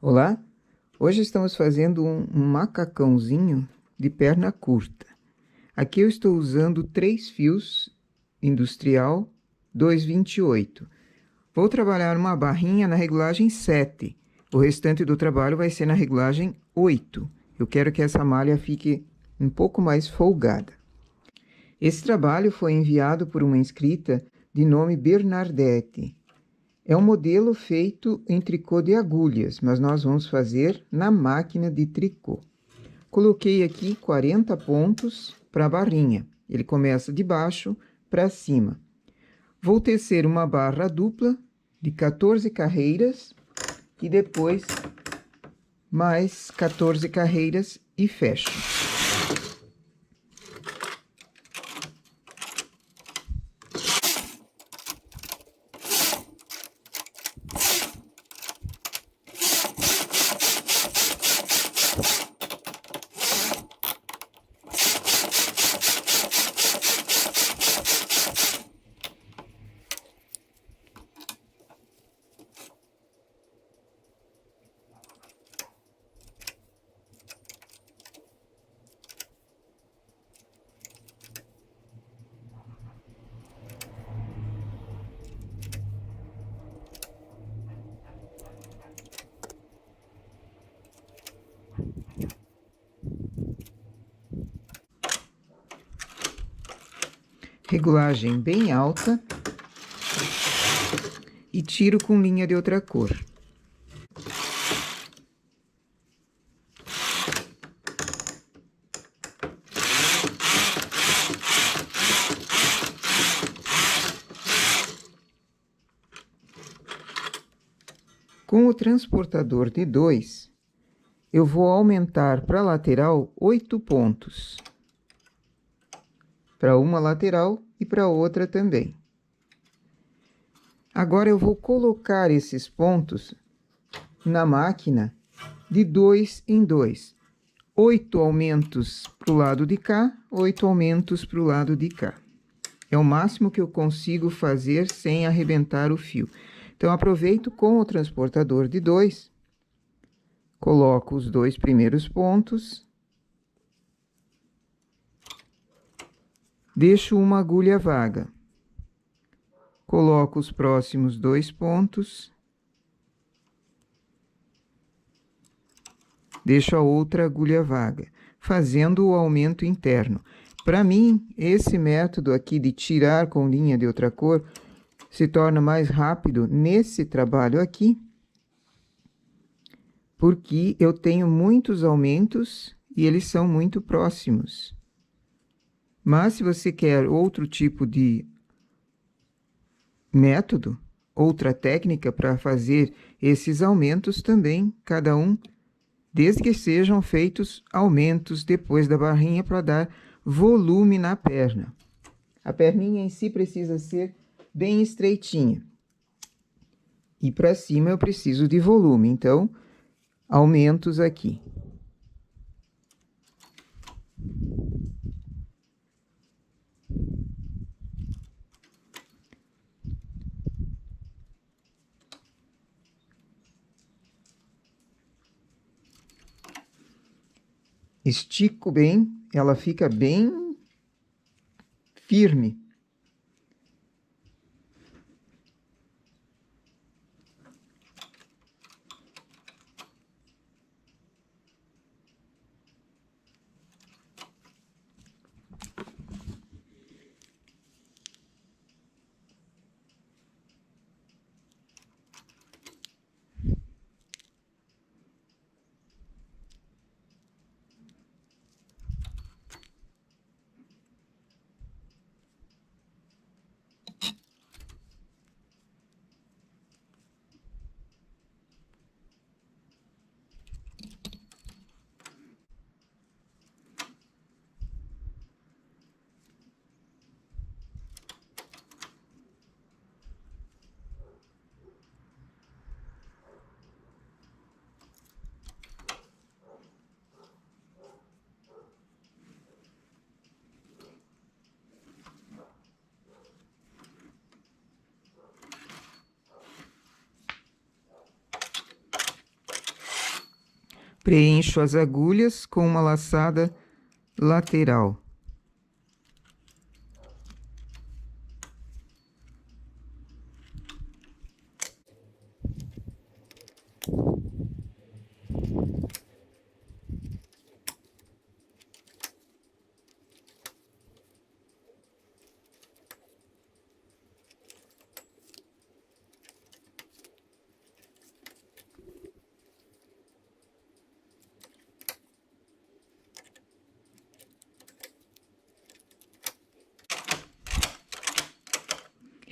Olá, hoje estamos fazendo um macacãozinho de perna curta. Aqui eu estou usando 3 fios industrial 2,28. Vou trabalhar uma barrinha na regulagem 7. O restante do trabalho vai ser na regulagem 8. Eu quero que essa malha fique um pouco mais folgada. Esse trabalho foi enviado por uma inscrita de nome Bernadette. É um modelo feito em tricô de agulhas, mas nós vamos fazer na máquina de tricô. Coloquei aqui 40 pontos para a barrinha. Ele começa de baixo para cima. Vou tecer uma barra dupla de 14 carreiras e depois mais 14 carreiras e fecho. Regulagem bem alta e tiro com linha de outra cor. Com o transportador de 2, eu vou aumentar para a lateral 8 pontos. Para uma lateral e para outra também. Agora eu vou colocar esses pontos na máquina de 2 em 2. 8 aumentos para o lado de cá, 8 aumentos para o lado de cá. É o máximo que eu consigo fazer sem arrebentar o fio. Então, aproveito com o transportador de 2, coloco os 2 primeiros pontos, deixo uma agulha vaga, coloco os próximos 2 pontos, deixo a outra agulha vaga, fazendo o aumento interno. Para mim, esse método aqui de tirar com linha de outra cor se torna mais rápido nesse trabalho aqui, porque eu tenho muitos aumentos e eles são muito próximos. Mas se você quer outro tipo de método, outra técnica para fazer esses aumentos também, cada um, desde que sejam feitos aumentos depois da barrinha para dar volume na perna. A perninha em si precisa ser bem estreitinha. E para cima eu preciso de volume, então, aumentos aqui. Estico bem, ela fica bem firme. Preencho as agulhas com uma laçada lateral.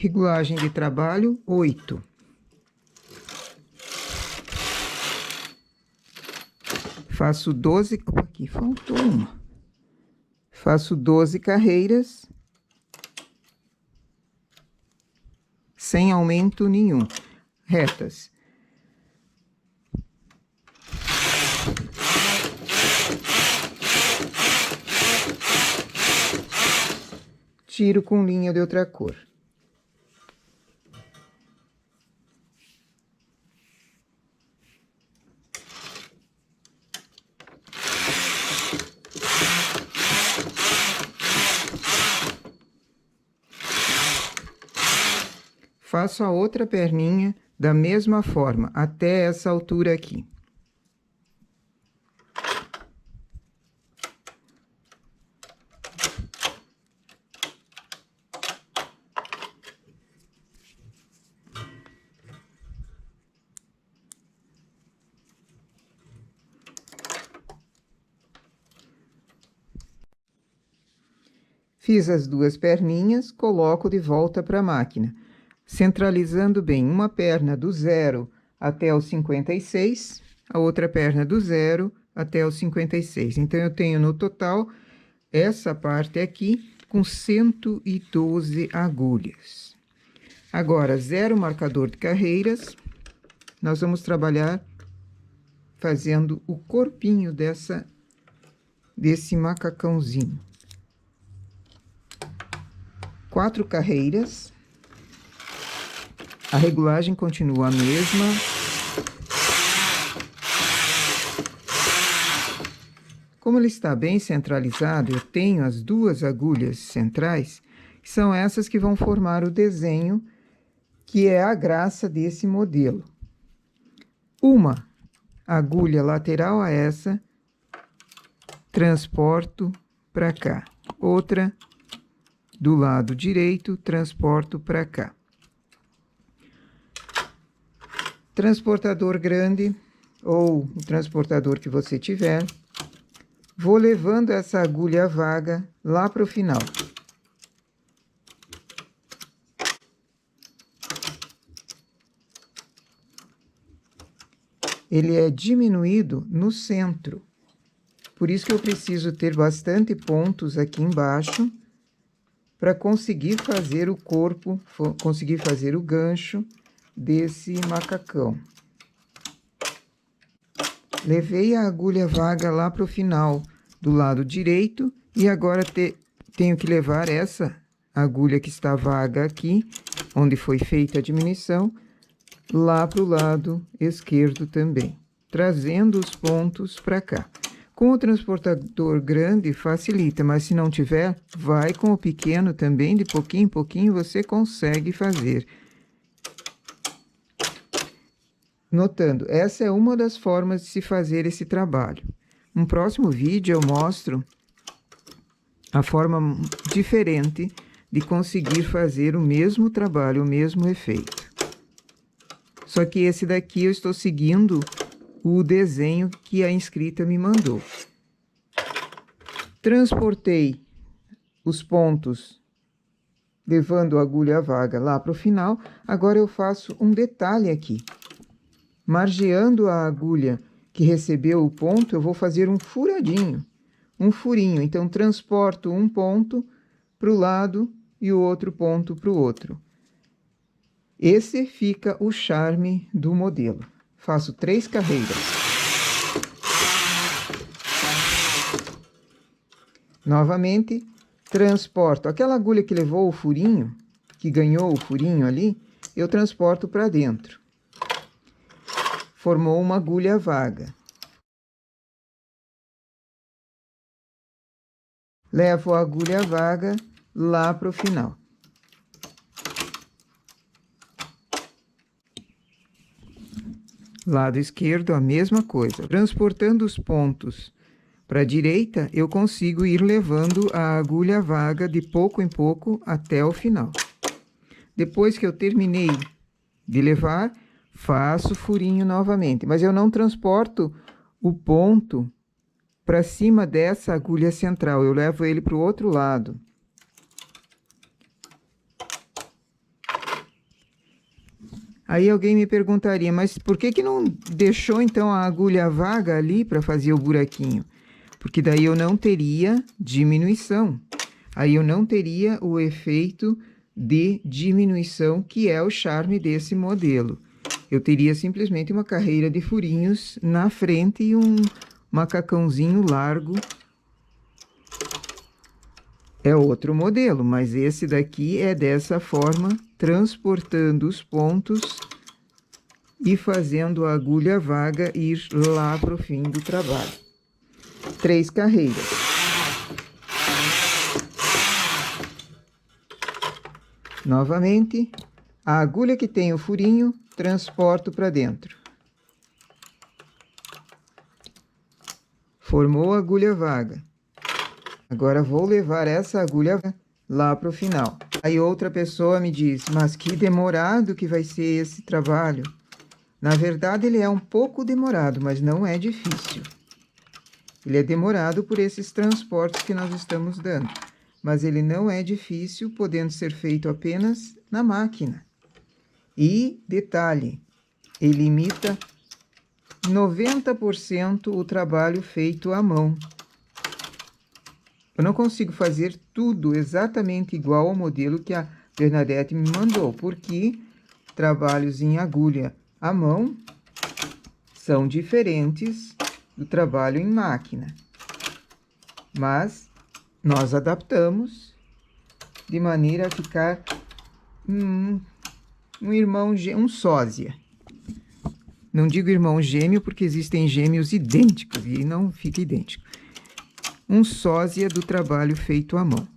Regulagem de trabalho, 8. Faço 12... Opa, aqui faltou uma. Faço 12 carreiras, sem aumento nenhum. Retas. Tiro com linha de outra cor. Faço a outra perninha da mesma forma, até essa altura aqui. Fiz as duas perninhas, coloco de volta para a máquina, centralizando bem uma perna do 0 até o 56, a outra perna do 0 até o 56. Então, eu tenho no total essa parte aqui com 112 agulhas. Agora, 0 marcador de carreiras, nós vamos trabalhar fazendo o corpinho desse macacãozinho. 4 carreiras, a regulagem continua a mesma. Como ele está bem centralizado, eu tenho as duas agulhas centrais, que são essas que vão formar o desenho, que é a graça desse modelo. Uma agulha lateral a essa, transporto para cá. Outra do lado direito, transporto para cá. Transportador grande, ou o transportador que você tiver, vou levando essa agulha vaga lá para o final. Ele é diminuído no centro, por isso que eu preciso ter bastante pontos aqui embaixo, para conseguir fazer o corpo, conseguir fazer o gancho desse macacão. Levei a agulha vaga lá para o final do lado direito e agora tenho que levar essa agulha que está vaga aqui, onde foi feita a diminuição, lá para o lado esquerdo também, trazendo os pontos para cá. Com o transportador grande facilita, mas se não tiver, vai com o pequeno também, de pouquinho em pouquinho você consegue fazer. Notando, essa é uma das formas de se fazer esse trabalho. No próximo vídeo eu mostro a forma diferente de conseguir fazer o mesmo trabalho, o mesmo efeito. Só que esse daqui eu estou seguindo o desenho que a inscrita me mandou. Transportei os pontos, levando a agulha vaga lá para o final. Agora eu faço um detalhe aqui. Margeando a agulha que recebeu o ponto, eu vou fazer um furadinho, um furinho. Então, transporto um ponto para o lado e o outro ponto para o outro. Esse fica o charme do modelo. Faço 3 carreiras. Novamente, transporto aquela agulha que levou o furinho, que ganhou o furinho ali, eu transporto para dentro. Formou uma agulha vaga. Levo a agulha vaga lá para o final. Lado esquerdo, a mesma coisa. Transportando os pontos para a direita, eu consigo ir levando a agulha vaga de pouco em pouco até o final. Depois que eu terminei de levar, faço furinho novamente, mas eu não transporto o ponto para cima dessa agulha central, eu levo ele para o outro lado. Aí alguém me perguntaria, mas por que não deixou então a agulha vaga ali para fazer o buraquinho? Porque daí eu não teria diminuição. Aí eu não teria o efeito de diminuição, que é o charme desse modelo. Eu teria simplesmente uma carreira de furinhos na frente e um macacãozinho largo. É outro modelo, mas esse daqui é dessa forma, transportando os pontos e fazendo a agulha vaga ir lá para o fim do trabalho. 3 carreiras. Novamente, a agulha que tem o furinho, transporto para dentro. Formou a agulha vaga. Agora vou levar essa agulha lá para o final. Aí outra pessoa me diz, mas que demorado que vai ser esse trabalho. Na verdade, ele é um pouco demorado, mas não é difícil. Ele é demorado por esses transportes que nós estamos dando, mas ele não é difícil, podendo ser feito apenas na máquina. E, detalhe, ele imita 90% o trabalho feito à mão. Eu não consigo fazer tudo exatamente igual ao modelo que a Bernadette me mandou, porque trabalhos em agulha à mão são diferentes do trabalho em máquina. Mas nós adaptamos de maneira a ficar um sósia. Não digo irmão gêmeo porque existem gêmeos idênticos e não fica idêntico. Um sósia do trabalho feito à mão.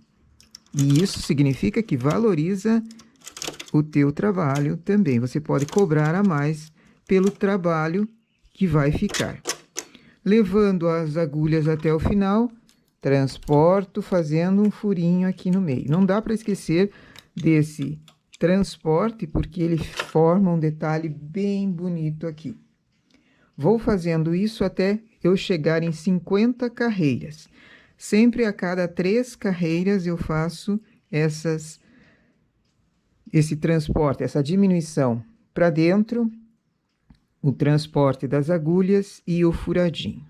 E isso significa que valoriza o teu trabalho também. Você pode cobrar a mais pelo trabalho que vai ficar. Levando as agulhas até o final, transporto fazendo um furinho aqui no meio. Não dá para esquecer desse transporte, porque ele forma um detalhe bem bonito aqui. Vou fazendo isso até eu chegar em 50 carreiras. Sempre a cada 3 carreiras eu faço esse transporte, essa diminuição para dentro, o transporte das agulhas e o furadinho.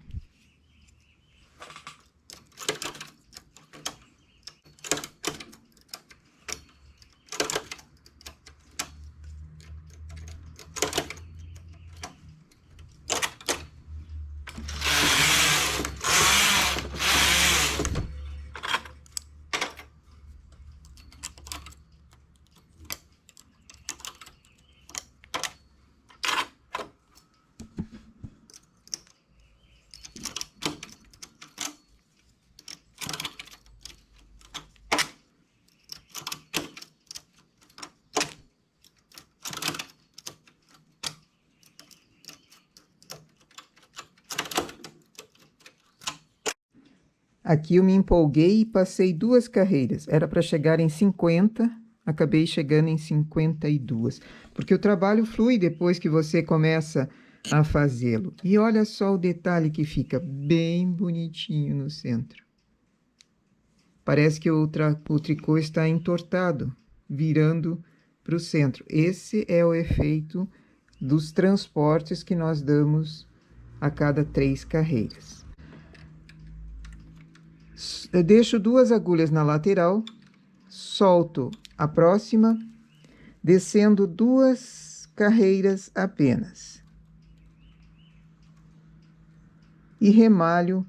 Aqui eu me empolguei e passei 2 carreiras. Era para chegar em 50, acabei chegando em 52. Porque o trabalho flui depois que você começa a fazê-lo. E olha só o detalhe que fica bem bonitinho no centro. Parece que o tricô está entortado, virando para o centro. Esse é o efeito dos transportes que nós damos a cada 3 carreiras. Eu deixo 2 agulhas na lateral, solto a próxima, descendo 2 carreiras apenas. E remalho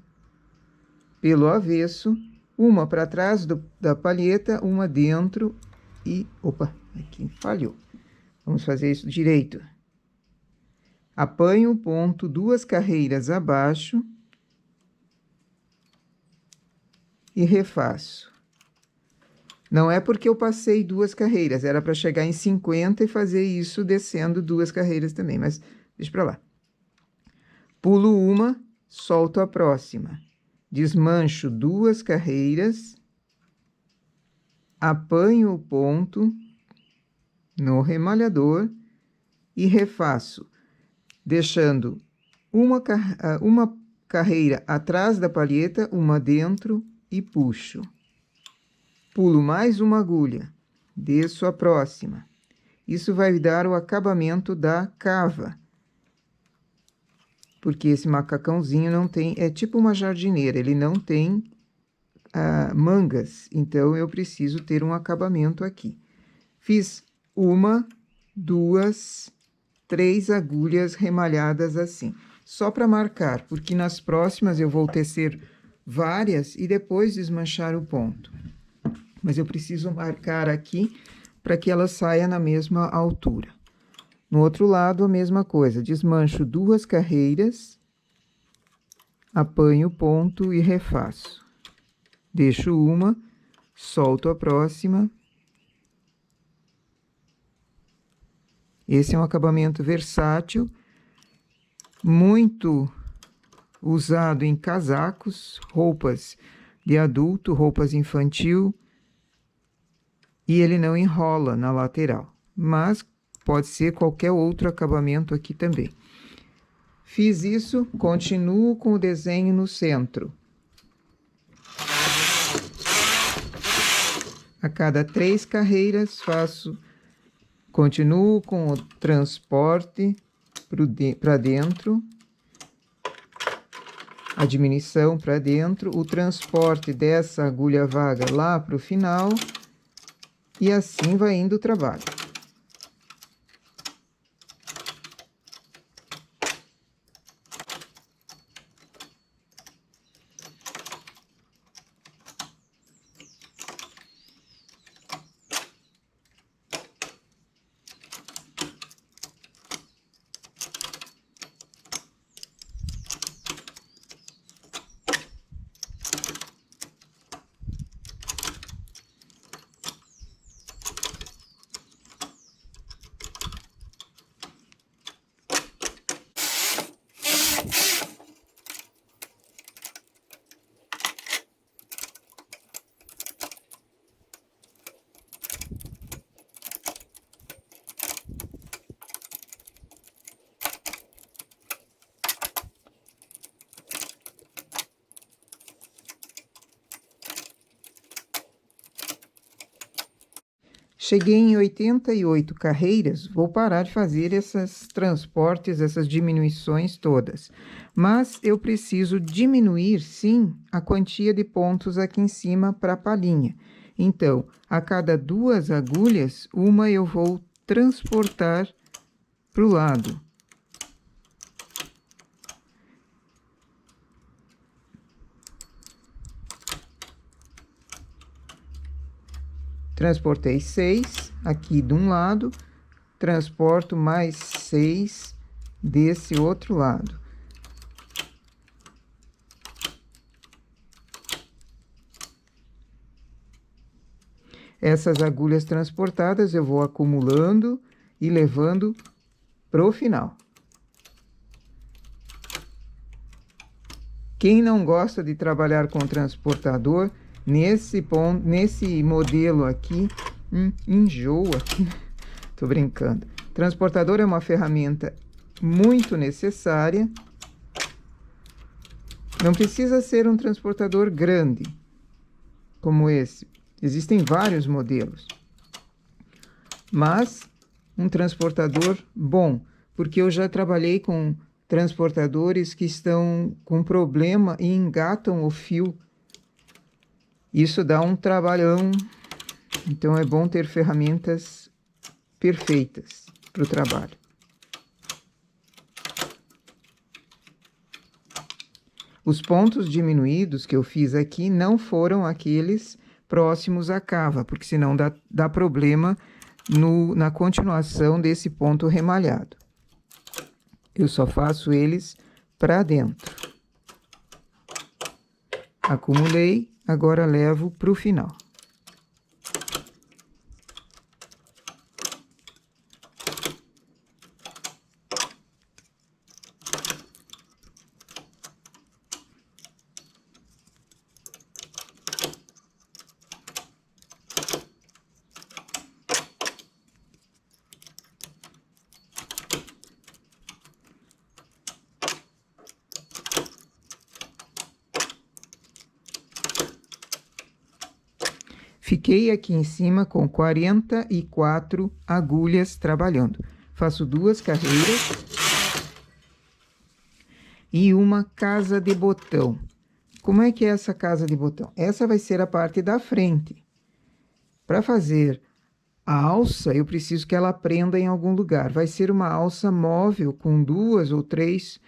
pelo avesso, uma para trás da palheta, uma dentro e... Opa, aqui falhou. Vamos fazer isso direito. Apanho o ponto 2 carreiras abaixo. e refaço. Não é porque eu passei 2 carreiras, era para chegar em 50 e fazer isso descendo 2 carreiras também, mas deixa para lá. Pulo uma, solto a próxima. Desmancho 2 carreiras, apanho o ponto no remalhador e refaço, deixando uma carreira atrás da palheta, uma dentro e puxo. Pulo mais uma agulha, desço a próxima. Isso vai dar o acabamento da cava. Porque esse macacãozinho não tem, é tipo uma jardineira, ele não tem mangas, então eu preciso ter um acabamento aqui. Fiz 1, 2, 3 agulhas remalhadas assim, só para marcar, porque nas próximas eu vou tecer várias e depois desmanchar o ponto. Mas eu preciso marcar aqui para que ela saia na mesma altura. No outro lado, a mesma coisa, desmancho 2 carreiras, apanho o ponto e refaço. Deixo uma, solto a próxima. Esse é um acabamento versátil, muito usado em casacos, roupas de adulto, roupas infantil, e ele não enrola na lateral, mas pode ser qualquer outro acabamento aqui também. Fiz isso, continuo com o desenho no centro. A cada 3 carreiras continuo com o transporte para dentro, a diminuição para dentro, o transporte dessa agulha vaga lá para o final, e assim vai indo o trabalho. Cheguei em 88 carreiras, vou parar de fazer esses transportes, essas diminuições todas. Mas eu preciso diminuir, sim, a quantia de pontos aqui em cima para a palhinha. Então, a cada 2 agulhas, uma eu vou transportar para o lado. Transportei 6 aqui de um lado, transporto mais 6 desse outro lado. Essas agulhas transportadas eu vou acumulando e levando pro final. Quem não gosta de trabalhar com transportador, nesse modelo aqui, enjoa. Tô brincando. Transportador é uma ferramenta muito necessária. Não precisa ser um transportador grande, como esse. Existem vários modelos. Mas um transportador bom, porque eu já trabalhei com transportadores que estão com problema e engatam o fio. Isso dá um trabalhão, então é bom ter ferramentas perfeitas para o trabalho. Os pontos diminuídos que eu fiz aqui não foram aqueles próximos à cava, porque senão dá problema na continuação desse ponto remalhado. Eu só faço eles para dentro. Acumulei, Agora levo para o final. Fiquei aqui em cima com 44 agulhas trabalhando. Faço 2 carreiras e uma casa de botão. Como é que é essa casa de botão? Essa vai ser a parte da frente. Para fazer a alça, eu preciso que ela prenda em algum lugar. Vai ser uma alça móvel com 2 ou 3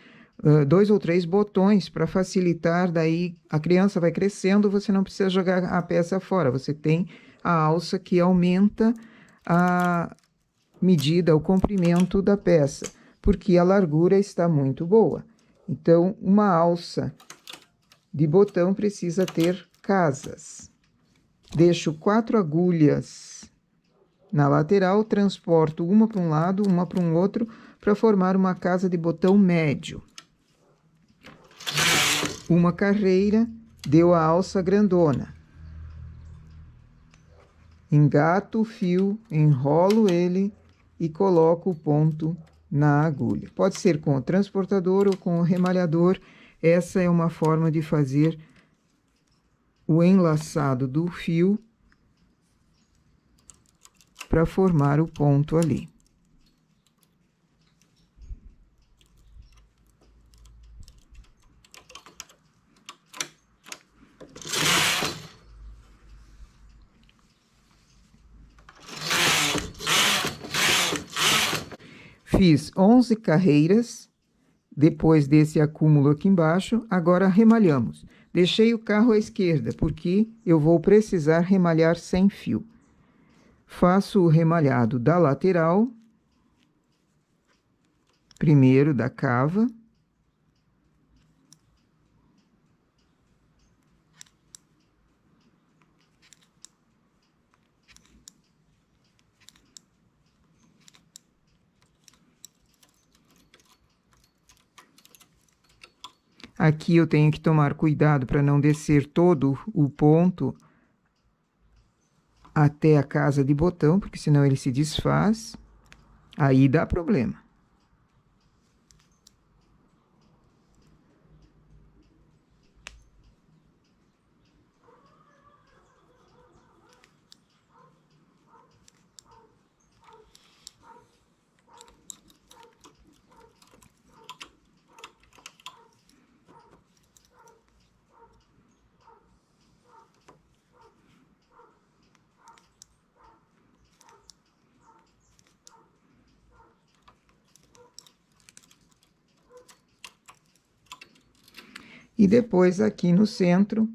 botões para facilitar. Daí a criança vai crescendo, você não precisa jogar a peça fora. Você tem a alça que aumenta a medida, o comprimento da peça, porque a largura está muito boa. Então, uma alça de botão precisa ter casas. Deixo 4 agulhas na lateral, transporto uma para um lado, uma para um outro, para formar uma casa de botão médio. Uma carreira deu a alça grandona. Engato o fio, enrolo ele e coloco o ponto na agulha. Pode ser com o transportador ou com o remalhador. Essa é uma forma de fazer o enlaçado do fio para formar o ponto ali. Fiz 11 carreiras, depois desse acúmulo aqui embaixo, agora remalhamos. Deixei o carro à esquerda, porque eu vou precisar remalhar sem fio. Faço o remalhado da lateral, primeiro da cava. Aqui eu tenho que tomar cuidado para não descer todo o ponto até a casa de botão, porque senão ele se desfaz. Aí dá problema. E depois, aqui no centro,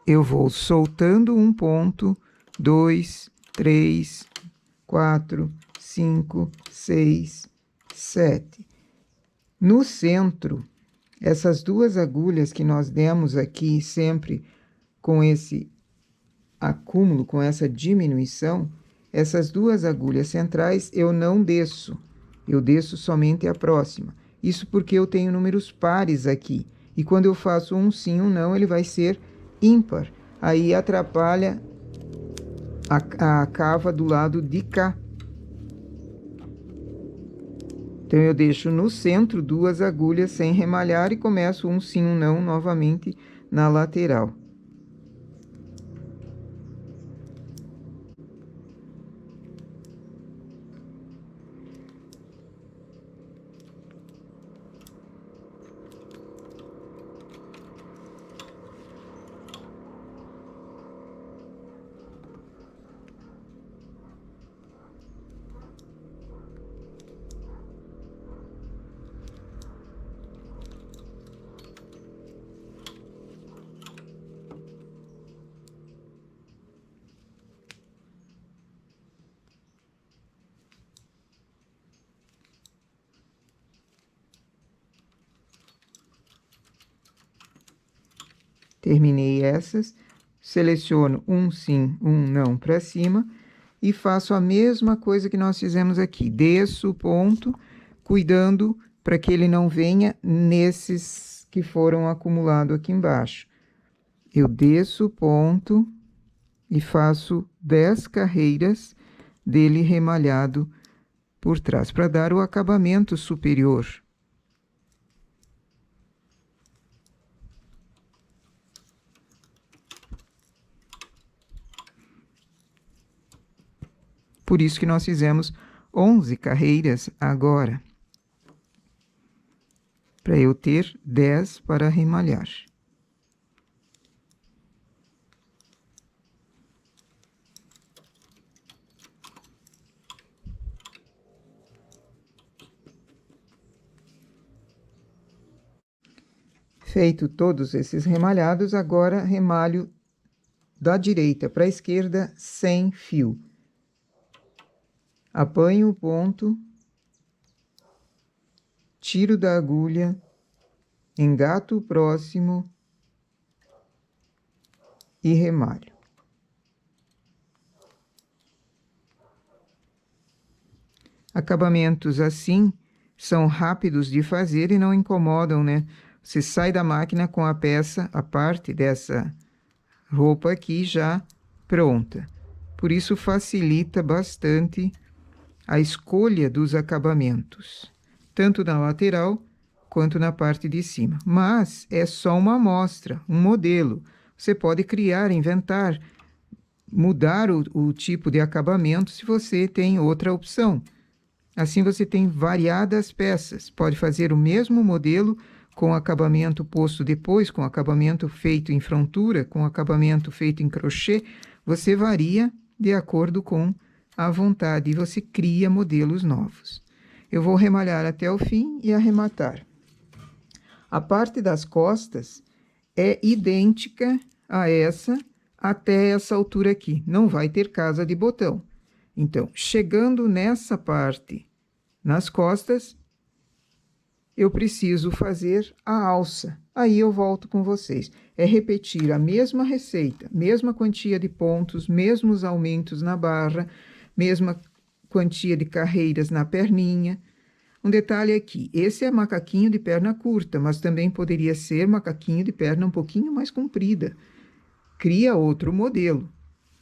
eu vou soltando um ponto, 2, 3, 4, 5, 6, 7. No centro, essas 2 agulhas que nós demos aqui, sempre com esse acúmulo, com essa diminuição, essas 2 agulhas centrais eu não desço. Eu desço somente a próxima. Isso porque eu tenho números pares aqui. E quando eu faço um sim, um não, ele vai ser ímpar. Aí atrapalha a cava do lado de cá. Então, eu deixo no centro 2 agulhas sem remalhar e começo um sim, um não novamente na lateral. Terminei essas, seleciono um sim, um não para cima e faço a mesma coisa que nós fizemos aqui. Desço o ponto, cuidando para que ele não venha nesses que foram acumulados aqui embaixo. Eu desço o ponto e faço 10 carreiras dele remalhado por trás, para dar o acabamento superior. Por isso que nós fizemos 11 carreiras agora, para eu ter 10 para remalhar. Feito todos esses remalhados, agora remalho da direita para a esquerda sem fio. Apanho o ponto, tiro da agulha, engato o próximo e remalho. Acabamentos assim são rápidos de fazer e não incomodam, né? Você sai da máquina com a peça, a parte dessa roupa aqui já pronta. Por isso facilita bastante a escolha dos acabamentos, tanto na lateral quanto na parte de cima. Mas é só uma amostra, um modelo. Você pode criar, inventar, mudar o tipo de acabamento se você tem outra opção. Assim você tem variadas peças. Pode fazer o mesmo modelo com acabamento posto depois, com acabamento feito em frontura, com acabamento feito em crochê. Você varia de acordo com a vontade e você cria modelos novos. Eu vou remalhar até o fim e arrematar. A parte das costas é idêntica a essa até essa altura aqui. Não vai ter casa de botão. Então, chegando nessa parte, nas costas, eu preciso fazer a alça. Aí eu volto com vocês. É repetir a mesma receita, mesma quantia de pontos, mesmos aumentos na barra, mesma quantia de carreiras na perninha. Um detalhe aqui, esse é macaquinho de perna curta, mas também poderia ser macaquinho de perna um pouquinho mais comprida. Cria outro modelo,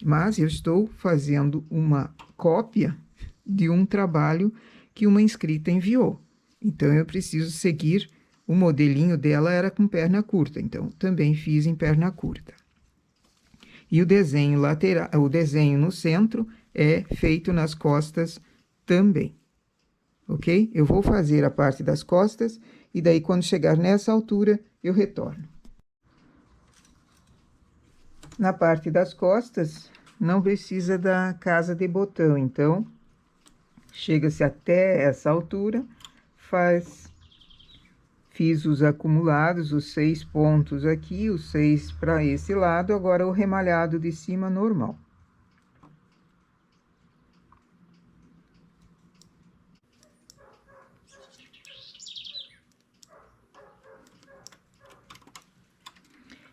mas eu estou fazendo uma cópia de um trabalho que uma inscrita enviou. Então, eu preciso seguir, o modelinho dela era com perna curta, então, também fiz em perna curta. E o desenho lateral, o desenho no centro é feito nas costas também, ok? Eu vou fazer a parte das costas e daí, quando chegar nessa altura, eu retorno. Na parte das costas, não precisa da casa de botão, então, chega-se até essa altura, fiz os acumulados, os 6 pontos aqui, os 6 para esse lado, agora o remalhado de cima normal.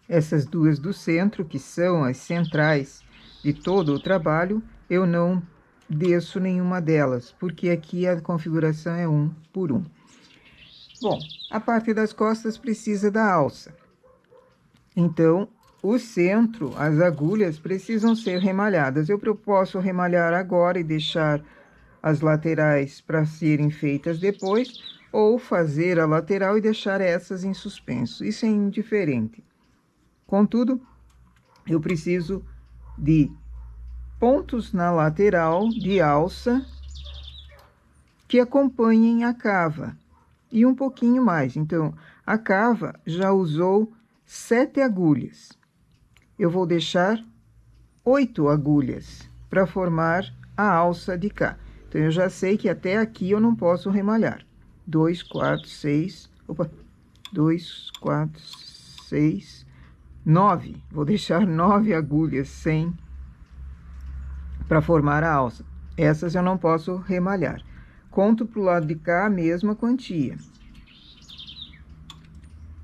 Essas duas do centro, que são as centrais de todo o trabalho, eu não desço nenhuma delas, porque aqui a configuração é 1 por 1. Bom, a parte das costas precisa da alça. Então, o centro, as agulhas precisam ser remalhadas. Eu posso remalhar agora e deixar as laterais para serem feitas depois, ou fazer a lateral e deixar essas em suspenso. Isso é indiferente. Contudo, eu preciso de pontos na lateral de alça que acompanhem a cava e um pouquinho mais. Então, a cava já usou 7 agulhas. Eu vou deixar 8 agulhas para formar a alça de cá. Então, eu já sei que até aqui eu não posso remalhar. 2, 4, 6... Opa! 2, 4, 6... 9. Vou deixar 9 agulhas sem para formar a alça. Essas eu não posso remalhar. Conto para o lado de cá a mesma quantia.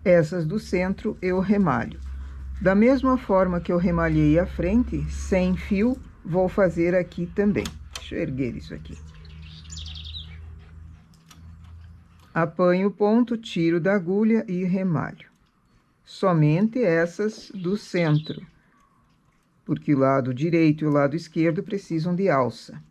Essas do centro eu remalho. Da mesma forma que eu remalhei a frente, sem fio, vou fazer aqui também. Deixa eu erguer isso aqui. Apanho o ponto, tiro da agulha e remalho. Somente essas do centro, porque o lado direito e o lado esquerdo precisam de alça.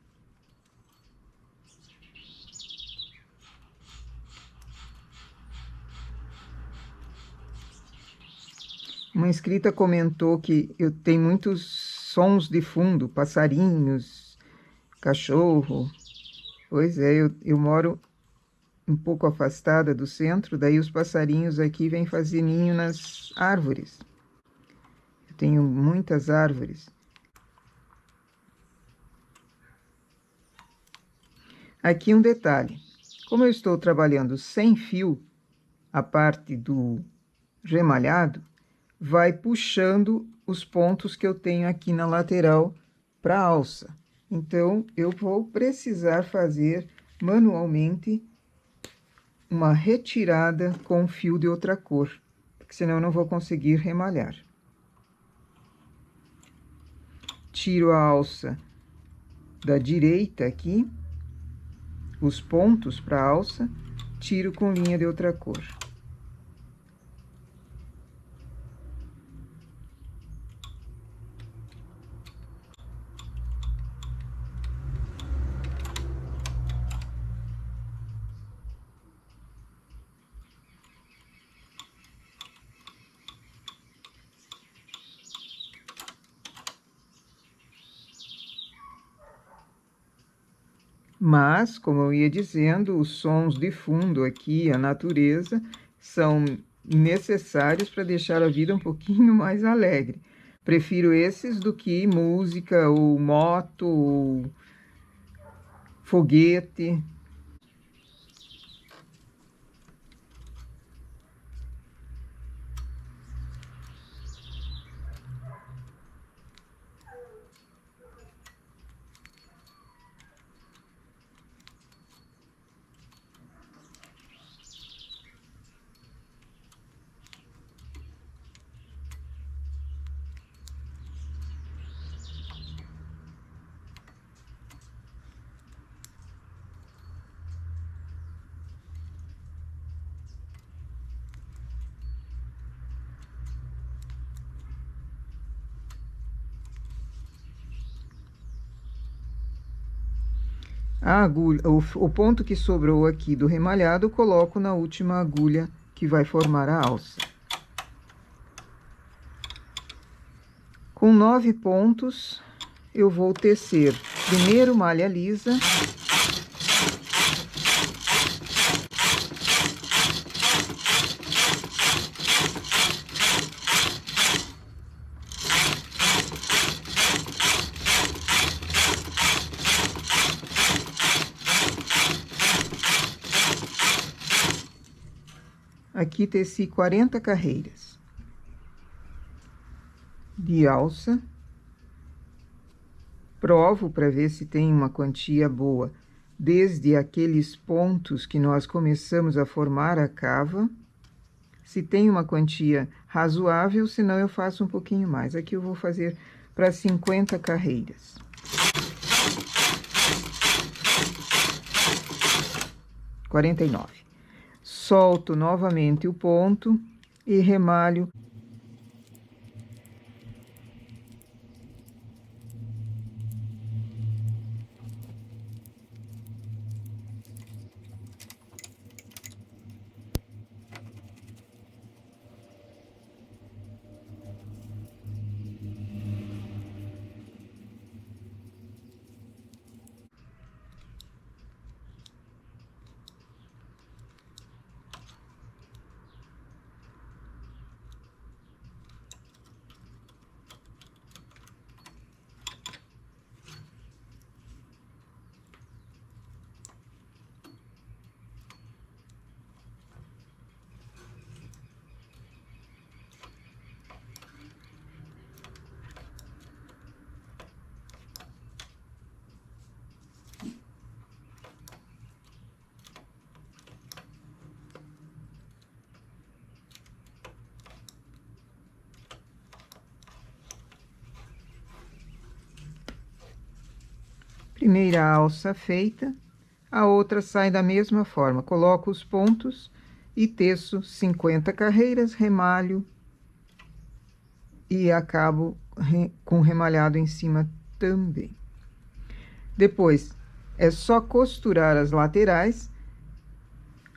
Uma inscrita comentou que eu tenho muitos sons de fundo, passarinhos, cachorro. Pois é, eu moro um pouco afastada do centro, daí os passarinhos aqui vêm fazer ninho nas árvores. Eu tenho muitas árvores. Aqui um detalhe. Como eu estou trabalhando sem fio, a parte do remalhado vai puxando os pontos que eu tenho aqui na lateral para a alça. Então, eu vou precisar fazer manualmente uma retirada com fio de outra cor, porque senão eu não vou conseguir remalhar. Tiro a alça da direita aqui, os pontos para a alça, tiro com linha de outra cor. Mas, como eu ia dizendo, os sons de fundo aqui, a natureza, são necessários para deixar a vida um pouquinho mais alegre. Prefiro esses do que música, ou moto, ou foguete. A agulha, o ponto que sobrou aqui do remalhado, eu coloco na última agulha que vai formar a alça. Com 9 pontos, eu vou tecer primeiro malha lisa, aqui teci 40 carreiras de alça. Provo para ver se tem uma quantia boa, desde aqueles pontos que nós começamos a formar a cava. Se tem uma quantia razoável, senão eu faço um pouquinho mais. Aqui eu vou fazer para 50 carreiras. (49). Solto novamente o ponto e remalho. Primeira alça feita, a outra sai da mesma forma. Coloco os pontos e teço 50 carreiras, remalho e acabo com remalhado em cima também. Depois, é só costurar as laterais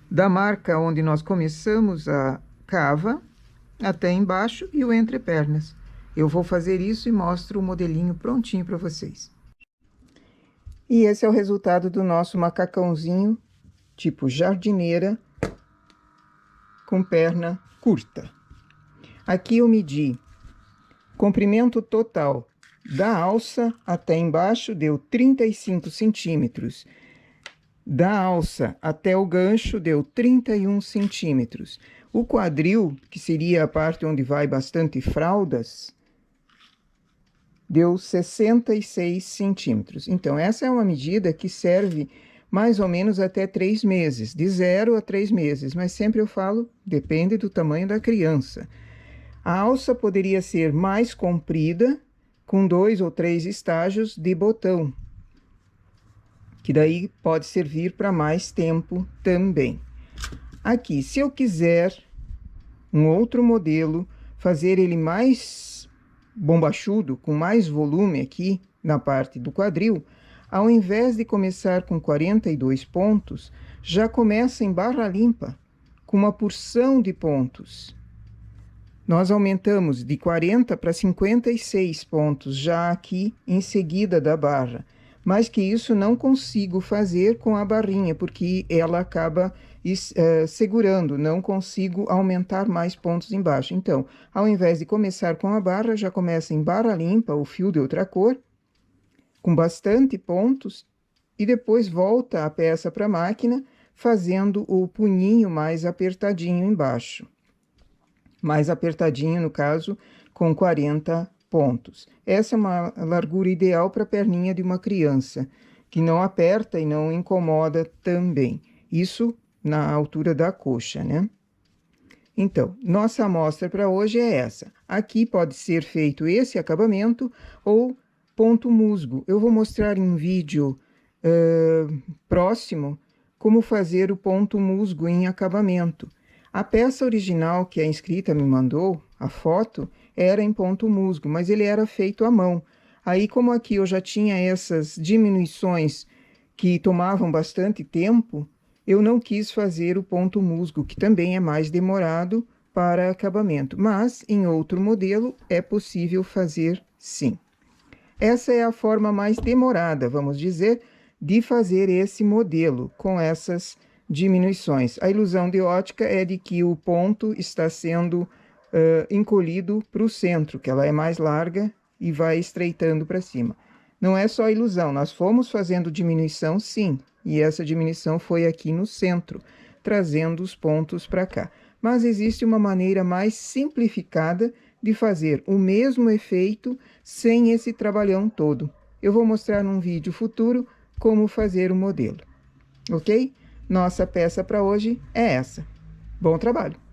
da marca onde nós começamos a cava até embaixo e o entrepernas. Eu vou fazer isso e mostro o modelinho prontinho para vocês. E esse é o resultado do nosso macacãozinho tipo jardineira com perna curta. Aqui eu medi comprimento total da alça até embaixo, deu 35 centímetros. Da alça até o gancho, deu 31 centímetros. O quadril, que seria a parte onde vai bastante fraldas, deu 66 centímetros. Então, essa é uma medida que serve mais ou menos até 3 meses, de 0 a 3 meses, mas sempre eu falo, depende do tamanho da criança. A alça poderia ser mais comprida, com 2 ou 3 estágios de botão, que daí pode servir para mais tempo também. Aqui, se eu quiser um outro modelo, fazer ele mais bombachudo, com mais volume aqui na parte do quadril, ao invés de começar com 42 pontos, já começa em barra limpa, com uma porção de pontos. Nós aumentamos de 40 para 56 pontos já aqui em seguida da barra, mas que isso não consigo fazer com a barrinha, porque ela acaba segurando, não consigo aumentar mais pontos embaixo. Então, ao invés de começar com a barra, já começa em barra limpa, o fio de outra cor, com bastante pontos, e depois volta a peça para a máquina, fazendo o punhinho mais apertadinho embaixo. Mais apertadinho, no caso, com 40 pontos. Essa é uma largura ideal para a perninha de uma criança, que não aperta e não incomoda também. Isso na altura da coxa, né? Então, nossa amostra para hoje é essa. Aqui pode ser feito esse acabamento ou ponto musgo. Eu vou mostrar em vídeo próximo como fazer o ponto musgo em acabamento. A peça original que a inscrita me mandou, a foto, era em ponto musgo, mas ele era feito à mão. Aí, como aqui eu já tinha essas diminuições que tomavam bastante tempo, eu não quis fazer o ponto musgo, que também é mais demorado para acabamento. Mas, em outro modelo, é possível fazer sim. Essa é a forma mais demorada, vamos dizer, de fazer esse modelo, com essas diminuições. A ilusão de ótica é de que o ponto está sendo encolhido para o centro, que ela é mais larga e vai estreitando para cima. Não é só ilusão, nós fomos fazendo diminuição sim, e essa diminuição foi aqui no centro, trazendo os pontos para cá. Mas existe uma maneira mais simplificada de fazer o mesmo efeito sem esse trabalhão todo. Eu vou mostrar num vídeo futuro como fazer o modelo, ok? Nossa peça para hoje é essa. Bom trabalho!